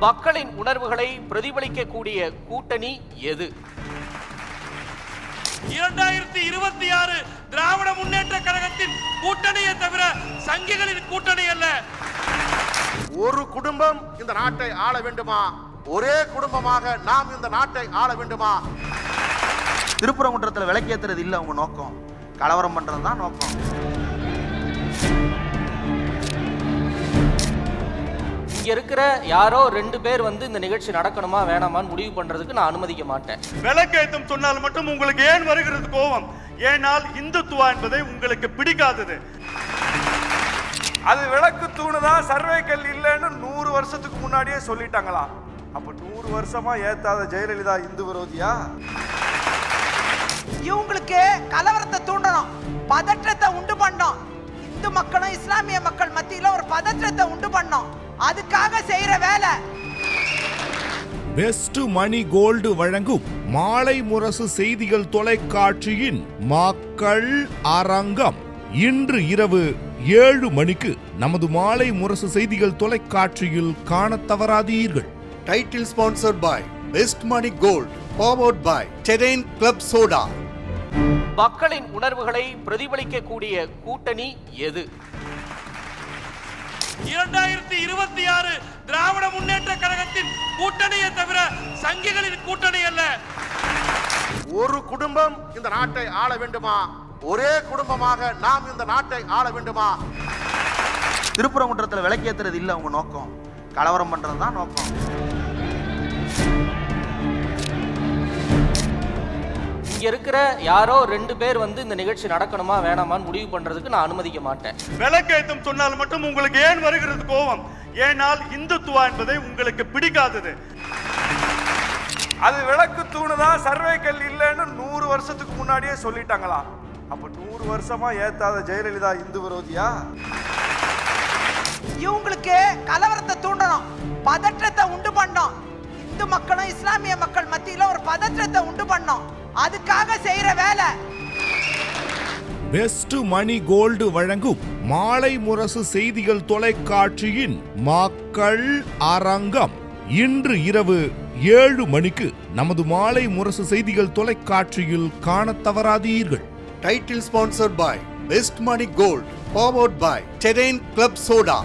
மக்களின் உணர்வுகளை பிரதிபலிக்கக்கூடிய கூட்டணி எது? 2026 திராவிட முன்னேற்ற கழகத்தின் கூட்டணியை தவிர சங்கிகளின் கூட்டணி அல்ல. ஒரு குடும்பம் இந்த நாட்டை ஆள வேண்டுமா? ஒரே குடும்பமாக நாம் இந்த நாட்டை ஆள வேண்டுமா? திருப்பரங்குன்றத்தில் விளக்கேத்துறது இல்ல உங்க நோக்கம், கலவரம் பண்றது தான் நோக்கம். இங்க இருக்கிற யாரோ 2 பேர் இந்த நிகழ்ச்சி நடக்கணுமா வேணாமான்னு முடிவு பண்றதுக்கு நான் அனுமதிக்க மாட்டேன். விளக்கேத்தும் சொன்னால் மட்டும் உங்களுக்கு ஏன் வருகிறது கோபம்? ஏனால் இந்துத்துவா என்பதை உங்களுக்கு பிடிக்காதது. அது விளக்கு தூணுதான், சர்வே கல் இல்லைன்னு 100 வருஷத்துக்கு முன்னாடியே சொல்லிட்டாங்களா? அப்ப 100 வருஷமா ஏத்தாத ஜெயலலிதா இந்து விரோதியா? இவங்களுக்கு கலவரத்தை தூண்டணும், பதற்றத்தை உண்டு பண்ணோம். இந்து மக்களும் இஸ்லாமிய மக்கள் மத்தியில ஒரு பதற்றத்தை உண்டு பண்ணோம். அதுக்காக செய்யற வேலை. பெஸ்ட் மணி கோல்டு வழங்கும் மாலை முரசு செய்திகள் தொலைக்காட்சியின் மக்கள் அரங்கம் இன்று இரவு 7 மணிக்கு நமது மாலை முரசு செய்திகள் தொலைக்காட்சியில் காண தவறாதீர்கள். Title sponsored by best money gold, powered by terrain club soda. மக்களின் உணர்வுகளை பிரதிபலிக்கக்கூடிய கூட்டணி எது? 2026 திராவிட முன்னேற்ற கழகத்தின் கூட்டணியை தவிர சங்கிகளின் கூட்டணி அல்ல. ஒரு குடும்பம் இந்த நாட்டை ஆள வேண்டுமா? ஒரே குடும்பமாக நாம் இந்த நாட்டை ஆள வேண்டுமா? திருப்பரங்குன்றத்தில் விளக்கேத்துறது இல்ல உங்க நோக்கம், கலவரம் பண்றது தான் நோக்கம். இங்க இருக்கிற யாரோ 2 பேர் இந்த நிகழ்ச்சி நடக்கணுமா வேணாமான்னு முடிவு பண்றதுக்கு நான் அனுமதிக்க மாட்டேன். விளக்கேத்தும் சொன்னால் மட்டும் உங்களுக்கு ஏன் வருகிறது கோபம்? ஏனால் இந்துத்துவா என்பதை உங்களுக்கு பிடிக்காதது. அது விளக்கு தூணுதான், சர்வே கல் இல்லைன்னு 100 வருஷத்துக்கு முன்னாடியே சொல்லிட்டாங்களா? அப்ப 100 வருஷமா ஏத்தாத ஜெயலலிதா இந்து விரோதியா? இவங்களுக்கு கலவரத்தை தூண்டணும், பதற்றத்தை உண்டு பண்ணோம். இந்து மக்களும் இஸ்லாமிய மக்கள் மத்தியில ஒரு பதற்றத்தை உண்டு பண்ணோம். அதுக்காக செய்யற வேலை. பெஸ்ட் மணி கோல்டு வழங்கும் மாலை முரசு செய்திகள் தொலைக்காட்சியின் மக்கள் அரங்கம் இன்று இரவு 7 மணிக்கு நமது மாலை முரசு செய்திகள் தொலைக்காட்சியில் காண தவறாதீர்கள். Title sponsored by best money gold, powered by terrain club soda.